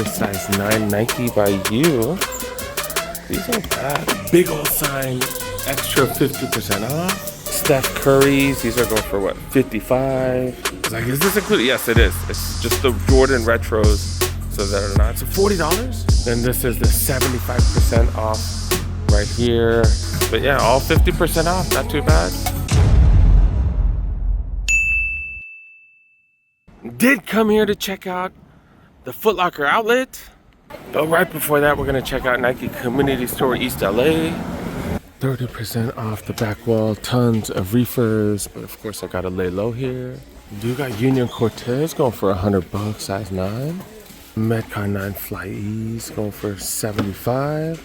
here, size 9 Nike by you. These ain't bad. Big old sign, extra 50% off. Steph Curry's, these are going for what, 55? Like, is this included? Yes, it is. It's just the Jordan retros, so that are not. So $40. Then this is the 75% off right here. But yeah, all 50% off, not too bad. Did come here to check out the Foot Locker outlet. But right before that, we're gonna check out Nike Community Store East LA. 30% off the back wall, tons of reefers, but of course I gotta lay low here. Do got Union Cortez going for $100, size 9. Metcon 9 Fly-E's going for 75.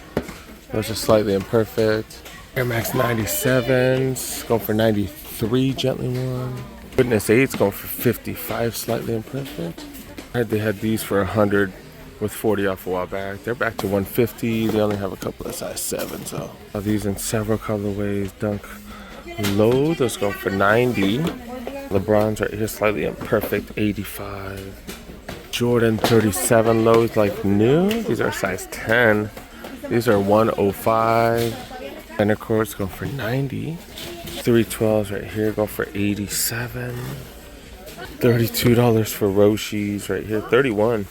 Those are slightly imperfect. Air Max 97s going for 93, gently worn. Witness 8's going for 55, slightly imperfect. They had these for 100 with 40 off a while back. They're back to 150. They only have a couple of size 7, so these in several colorways. Dunk Low, those go for 90. LeBron's right here, slightly imperfect, 85. Jordan 37 lows, like new. These are size 10. These are 105. And of course, go for 90. 312s right here go for 87. $32 for Roshi's right here. 31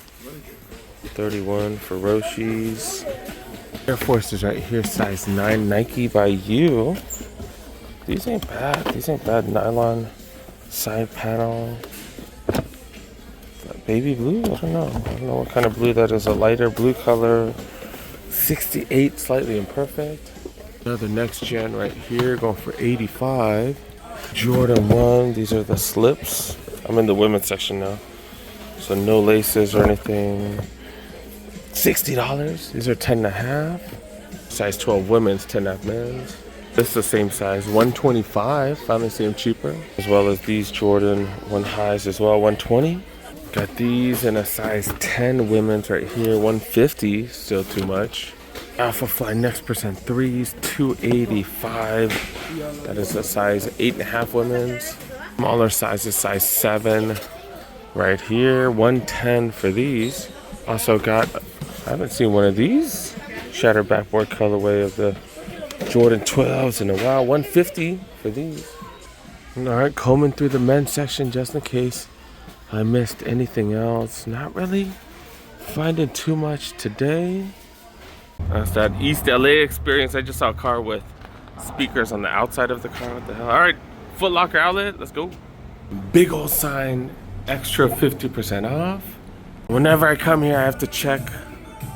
for Roshi's. Air Forces right here, size 9 Nike by you. These ain't bad. These ain't bad. Nylon side panel. Baby blue? I don't know what kind of blue that is. A lighter blue color. 68, slightly imperfect. Another next gen right here, going for 85. Jordan 1, these are the slips. I'm in the women's section now, so no laces or anything. $60. These are 10.5. Size 12 women's, 10.5 men's. This is the same size, 125. Finally see them cheaper. As well as these Jordan 1 highs as well, 120. Got these in a size 10 women's right here, 150. Still too much. Alpha Fly Next Percent 3s, 285. That is a size 8.5 women's. Smaller sizes, size 7 right here, 110 for these. Also got, I haven't seen one of these shattered backboard colorway of the Jordan 12s in a while, 150 for these. All right, combing through the men's section just in case I missed anything else. Not really finding too much today. That's that East LA experience. I just saw a car with speakers on the outside of the car. What the hell? All right, Foot Locker outlet, let's go. Big old sign, extra 50% off. Whenever I come here, I have to check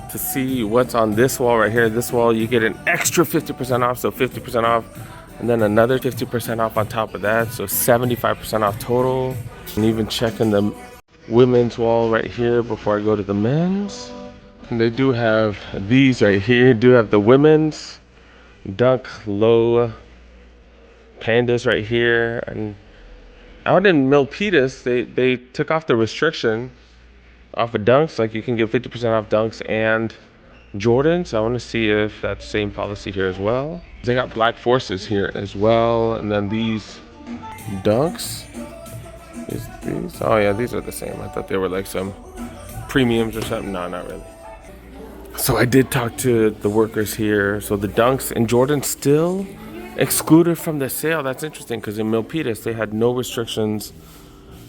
to see what's on this wall right here. This wall, you get an extra 50% off, so 50% off, and then another 50% off on top of that, so 75% off total. And even checking the women's wall right here before I go to the men's. And they do have these right here. Do have the women's Dunk Low Pandas right here. And out in Milpitas, they took off the restriction off of Dunks. Like you can get 50% off Dunks and Jordans. So I want to see if that's the same policy here as well. They got Black Forces here as well. And then these Dunks. These? Oh yeah, these are the same. I thought they were like some premiums or something. No, not really. So I did talk to the workers here. So the Dunks and Jordans still excluded from the sale. That's interesting because in Milpitas they had no restrictions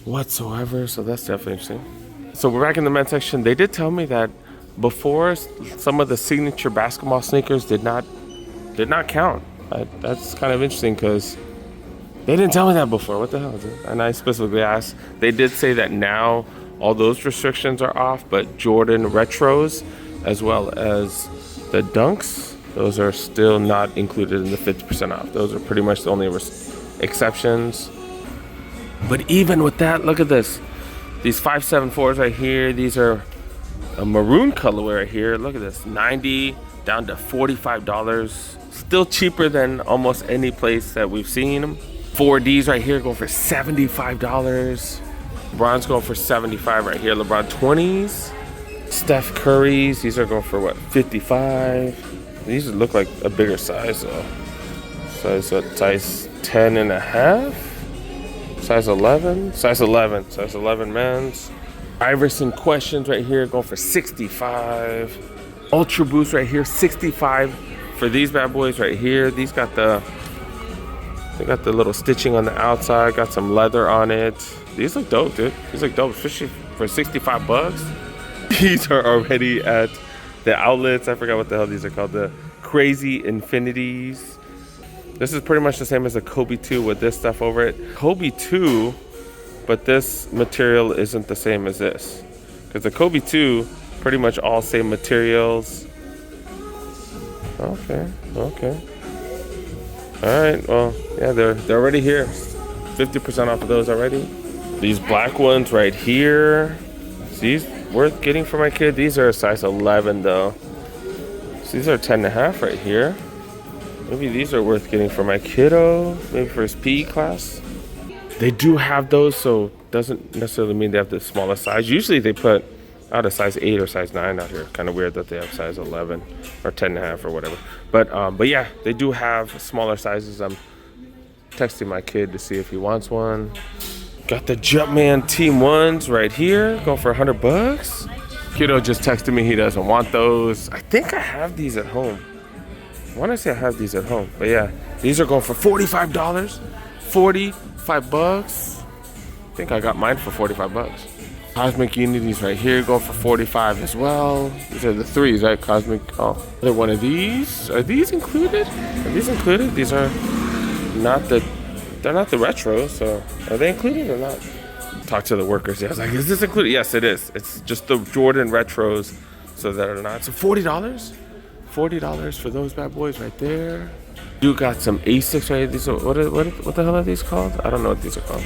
whatsoever. So that's definitely interesting. So we're back in the men's section. They did tell me that before some of the signature basketball sneakers did not count. That's kind of interesting because they didn't tell me that before. What the hell, dude? And I specifically asked. They did say that now all those restrictions are off, but Jordan retros as well as the Dunks, those are still not included in the 50% off. Those are pretty much the only exceptions. But even with that, look at this. These 574s right here, these are a maroon colorway right here. Look at this, 90 down to $45. Still cheaper than almost any place that we've seen them. 4Ds right here going for $75. LeBron's going for 75 right here. LeBron 20s. Steph Curry's, these are going for what, 55. These look like a bigger size though. Size 10 and a half. Size 11 men's. Iverson Questions right here going for 65. Ultra Boost right here, 65 for these bad boys right here. These got the little stitching on the outside, got some leather on it. These look dope, dude. These look dope, especially for 65 bucks. These are already at the outlets. I forgot what the hell these are called. The Crazy Infinities. This is pretty much the same as a Kobe 2 with this stuff over it. Kobe 2, but this material isn't the same as this. Because the Kobe 2, pretty much all same materials. Okay. Alright, well, yeah, they're already here. 50% off of those already. These black ones right here. These worth getting for my kid. These are a size 11 though. So these are 10.5 right here. Maybe these are worth getting for my kiddo. Maybe for his PE class. They do have those, so doesn't necessarily mean they have the smallest size. Usually they put out a size 8 or size 9 out here. Kind of weird that they have size 11 or 10.5 or whatever. But yeah, they do have smaller sizes. I'm texting my kid to see if he wants one. Got the Jumpman Team 1s right here, going for 100 bucks. Kiddo just texted me he doesn't want those. I think I have these at home. I want to say I have these at home, but yeah, these are going for $45. 45 bucks. I think I got mine for 45 bucks. Cosmic Unities right here, going for 45 as well. These are the 3s, right? Cosmic, oh, they're one of these. Are these included? Are these included? These are not they're not the retro, so are they included or not? Talk to the workers. Yeah, I was like, is this included? Yes, it is. It's just the Jordan retros, so that are not. So $40? $40 for those bad boys right there. You got some Asics right here. These are, what the hell are these called? I don't know what these are called.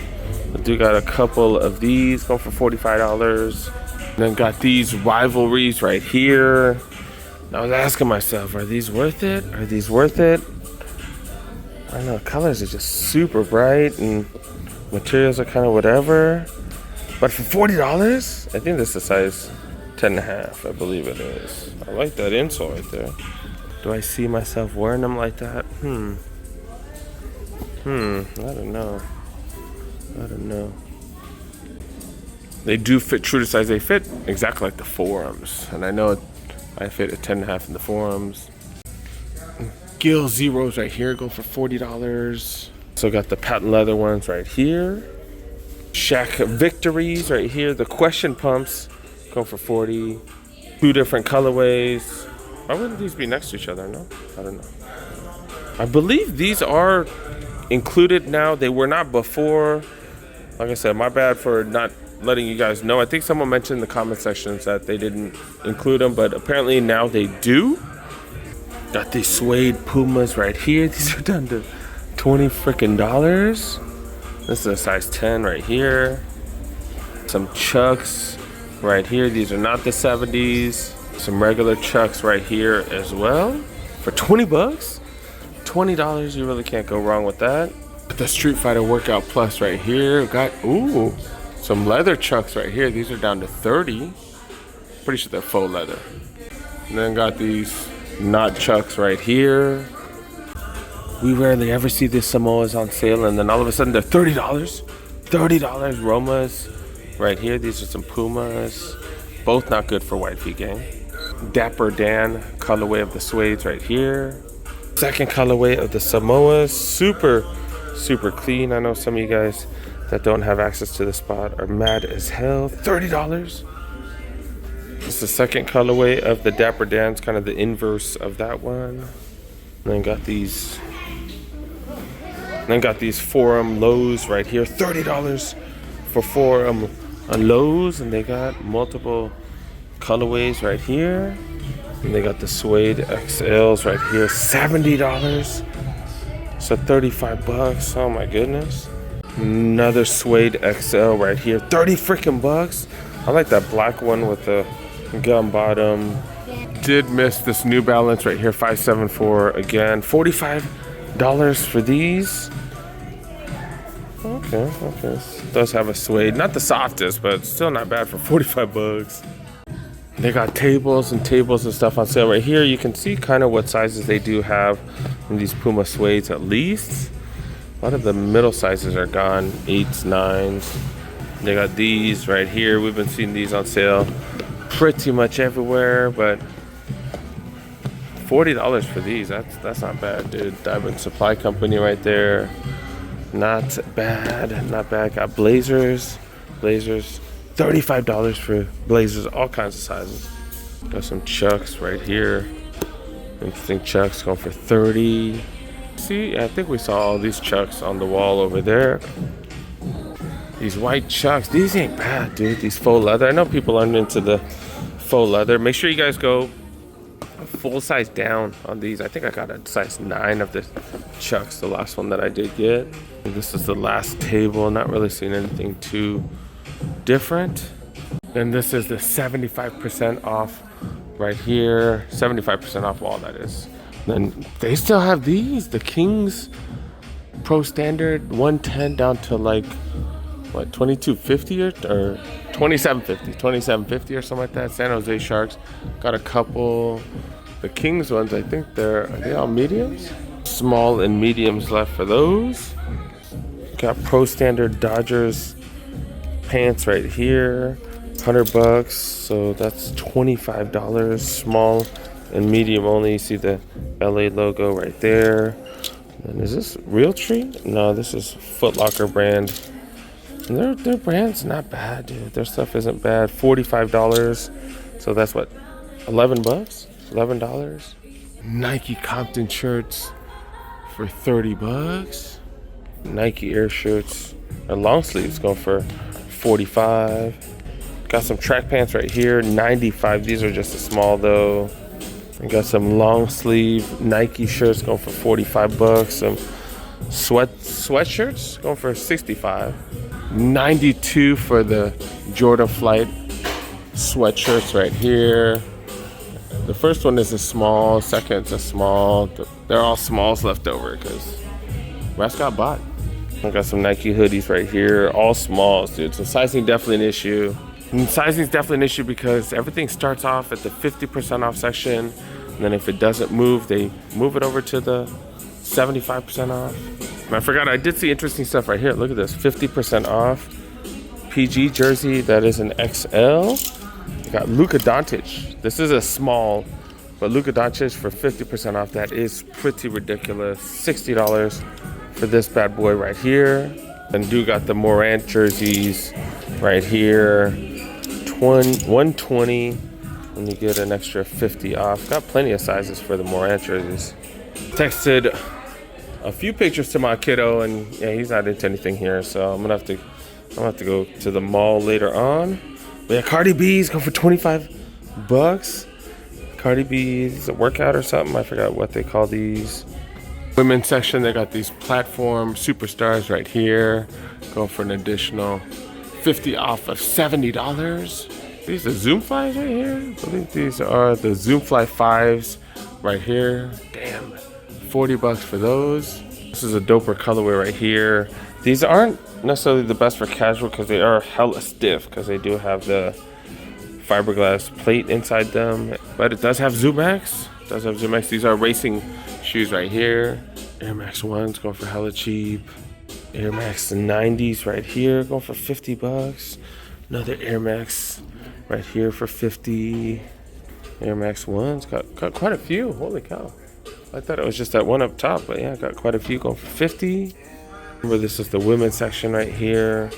I do got a couple of these going for $45. And then got these Rivalries right here. And I was asking myself, are these worth it? Are these worth it? I don't know, colors are just super bright and materials are kind of whatever. But for $40, I think this is a size 10.5, I believe it is. I like that insole right there. Do I see myself wearing them like that? I don't know. They do fit true to size. They fit exactly like the Forums. And I know I fit a 10.5 in the Forums. Gill Zeros right here go for $40. So got the patent leather ones right here. Shaq Victories right here. The Question Pumps go for $40. 2 different colorways. Why wouldn't these be next to each other? No, I don't know. I believe these are included now. They were not before. Like I said, my bad for not letting you guys know. I think someone mentioned in the comment sections that they didn't include them, but apparently now they do. Got these suede Pumas right here. These are down to $20 freaking dollars. This is a size 10 right here. Some Chucks right here. These are not the 70s. Some regular Chucks right here as well. For 20 bucks? $20, you really can't go wrong with that. The Street Fighter Workout Plus right here. Got, some leather Chucks right here. These are down to 30. Pretty sure they're faux leather. And then got these not Chucks right here. We rarely ever see these Samoas on sale, and then all of a sudden they're $30. $30 Romas right here. These are some Pumas. Both not good for white feet gang. Dapper Dan colorway of the suedes right here. Second colorway of the Samoas. Super clean. I know some of you guys that don't have access to the spot are mad as hell. $30. It's the second colorway of the Dapper Dan's, kind of the inverse of that one. And then got these Forum Lows right here. $30 for Forum Lows, and they got multiple colorways right here. And they got the suede XLs right here. $70. So 35 bucks. Oh my goodness. Another suede XL right here. 30 freaking bucks. I like that black one with the gum bottom. Did miss this New Balance right here. 574 again. $45 for these. Okay. This does have a suede. Not the softest, but still not bad for 45 bucks. They got tables and stuff on sale right here. You can see kind of what sizes they do have in these Puma suedes at least. A lot of the middle sizes are gone. 8s, 9s. They got these right here. We've been seeing these on sale pretty much everywhere, but $40 for these, that's not bad, dude. Diamond Supply Company right there. Not bad, not bad. Got blazers, $35 for blazers, all kinds of sizes. Got some Chucks right here. Interesting Chucks going for 30. See, I think we saw all these Chucks on the wall over there. These white Chucks, these ain't bad, dude. These faux leather. I know people aren't into the faux leather. Make sure you guys go full size down on these. I think I got a size 9 of the Chucks, the last one that I did get. And this is the last table. Not really seeing anything too different. And this is the 75% off right here. 75% off wall, that is. Then they still have these, the Kings Pro Standard 110 down to like what, 2250 or 2750 or something like that. San Jose Sharks got a couple. The Kings ones, I think are they all mediums? Small and mediums left for those. Got Pro Standard Dodgers pants right here, $100, so that's $25. Small and medium only. You see the LA logo right there. And is this Realtree? No, this is Foot Locker brand. And their brand's not bad, dude. Their stuff isn't bad. $45. So that's what, $11? $11. Nike Compton shirts for $30. Nike Air shirts and long sleeves going for $45. Got some track pants right here, $95. These are just a small though. I got some long sleeve Nike shirts going for $45. Some sweatshirts going for $65. $92 for the Jordan Flight sweatshirts right here. The first one is a small, second's a small. They're all smalls left over because West got bought. I got some Nike hoodies right here, all smalls, dude. So sizing definitely an issue. And sizing is definitely an issue because everything starts off at the 50% off section, and then if it doesn't move, they move it over to the 75% off. And I forgot, I did see interesting stuff right here. Look at this, 50% off PG jersey. That is an XL. You got Luka Doncic. This is a small, but Luka Doncic for 50% off. That is pretty ridiculous. $60 for this bad boy right here. And do got the Morant jerseys right here. $120, and you get an extra 50 off. Got plenty of sizes for the Morant jerseys. Texted a few pictures to my kiddo, and yeah, he's not into anything here, so I'm gonna have to go to the mall later on. But yeah, Cardi B's go for $25. Cardi B's a workout or something. I forgot what they call these. Women's section, they got these platform superstars right here. Go for an additional 50 off of $70. These are Zoom Flies right here. I believe these are the Zoom Fly 5s right here. Damn, $40 for those. This is a doper colorway right here. These aren't necessarily the best for casual because they are hella stiff because they do have the fiberglass plate inside them, but it does have ZoomX. These are racing shoes right here. Air Max 1s going for hella cheap. Air Max 90s right here going for $50. Another Air Max right here for $50. Air Max 1s got quite a few. Holy cow. I thought it was just that one up top, but yeah, got quite a few going for $50. Remember, this is the women's section right here.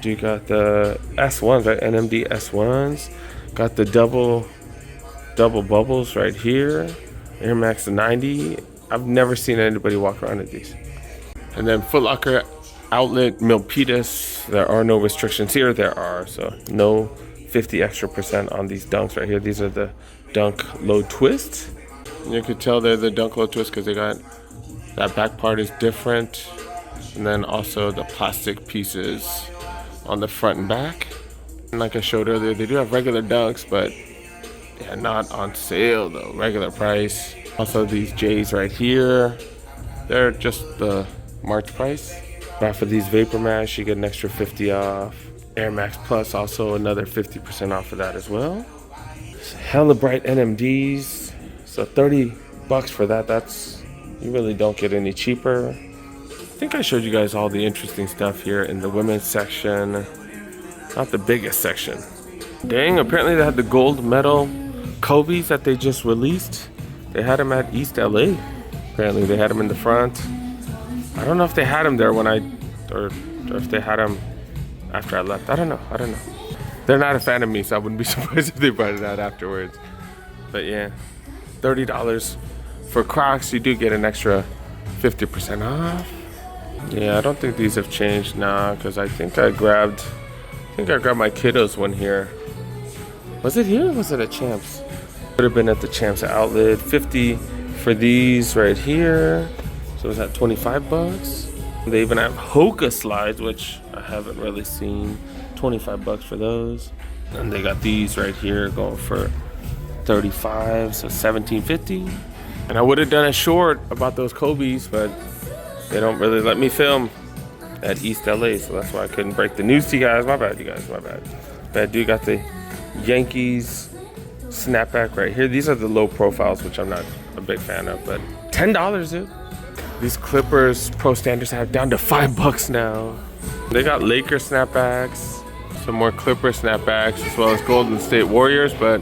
You got the S1s, right? NMD S1s. Got the double bubbles right here. Air Max 90. I've never seen anybody walk around with these. And then Foot Locker Outlet Milpitas. There are no restrictions here. There are, so no 50 extra % on these dunks right here. These are the Dunk Low Twist. And you can tell they're the Dunk Low Twist because they got that back part is different. And then also the plastic pieces on the front and back. And like I showed earlier, they do have regular dunks, but they're not on sale though. Regular price. Also these J's right here, they're just the March price. But for these Vapor Max, you get an extra 50 off. Air Max Plus, also another 50% off of that as well. Hella bright NMDs, so $30 for that. That's, you really don't get any cheaper. I think I showed you guys all the interesting stuff here in the women's section. Not the biggest section. Dang, apparently they had the gold medal Kobe's that they just released. They had them at East LA. Apparently they had them in the front. I don't know if they had them there when or if they had them after I left. I don't know. They're not a fan of me, so I wouldn't be surprised if they brought it out afterwards. But yeah, $30 for Crocs. You do get an extra 50% off. Yeah, I don't think these have changed now, because I think I grabbed my kiddos one here. Was it here or was it at Champs? Could have been at the Champs outlet. 50 for these right here. So is that 25 bucks? They even have Hoka slides, which I haven't really seen. 25 bucks for those. And they got these right here going for 35, so $17.50. And I would have done a short about those Kobe's, but they don't really let me film at East LA, so that's why I couldn't break the news to you guys. My bad, you guys, my bad. Bad dude got the Yankees snapback right here. These are the low profiles, which I'm not a big fan of, but $10, dude. These Clippers Pro Standards have down to $5 now. They got Lakers snapbacks, some more Clipper snapbacks, as well as Golden State Warriors, but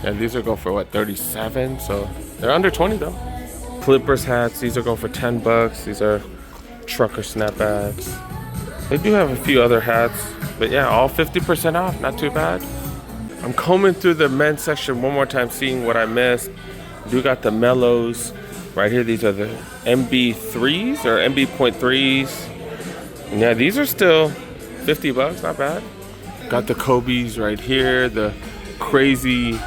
yeah, these are going for what, 37? So they're under 20 though. Clippers hats, these are going for $10. These are trucker snapbacks. They do have a few other hats, but yeah, all 50% off, not too bad. I'm combing through the men's section one more time, seeing what I missed. Do got the Mellows right here. These are the MB3s or MB.3s. And yeah, these are still $50, not bad. Got the Kobe's right here, the crazy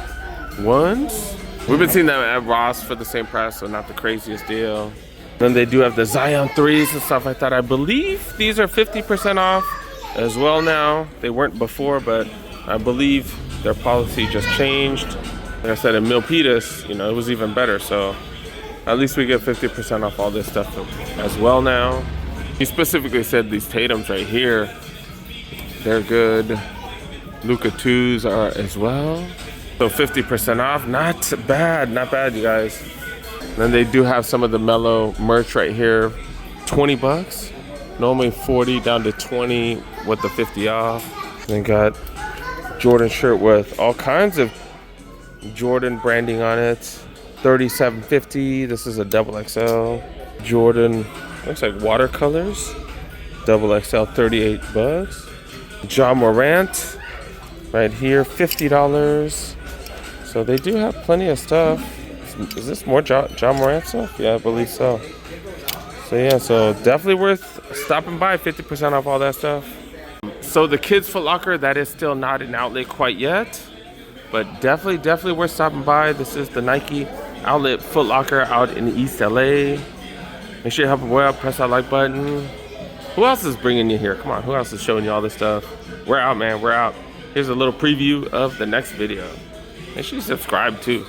ones. We've been seeing them at Ross for the same price, so not the craziest deal. Then they do have the Zion 3s and stuff like that. I believe these are 50% off as well now. They weren't before, but I believe their policy just changed. Like I said, in Milpitas, you know, it was even better. So at least we get 50% off all this stuff as well now. He specifically said these Tatums right here, they're good. Luka 2s are as well. So 50% off, not bad, you guys. Then they do have some of the Mellow merch right here, $20. Normally 40 down to 20 with the 50 off. They got Jordan shirt with all kinds of Jordan branding on it. $37.50. This is a double XL. Jordan, looks like watercolors. Double XL, $38. Ja Morant, right here, $50. So they do have plenty of stuff. Is this more Ja Morant stuff? Yeah, I believe so. So yeah, so definitely worth stopping by. 50% off all that stuff. So the Kids Foot Locker, that is still not an outlet quite yet, but definitely worth stopping by. This is the Nike outlet Foot Locker out in East LA. Make sure you help away out, press that like button. Who else is bringing you here? Come on, who else is showing you all this stuff? We're out, man, we're out. Here's a little preview of the next video. Make sure you subscribe too.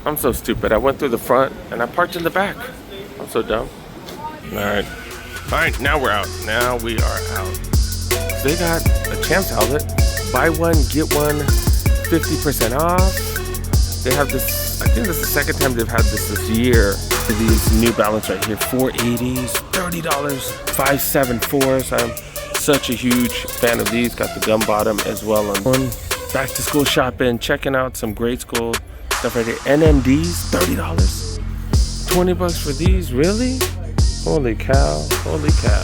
I'm so stupid. I went through the front and I parked in the back. I'm so dumb. All right, now we're out. Now we are out. So they got a Champs outlet. Buy one, get one, 50% off. They have this, I think this is the second time they've had this year. These New Balance right here, 480s, $30, 574s. I'm such a huge fan of these. Got the gum bottom as well on back to school shopping, checking out some grade school stuff right here. NMDs, $30. $20 for these, really? Holy cow, holy cow.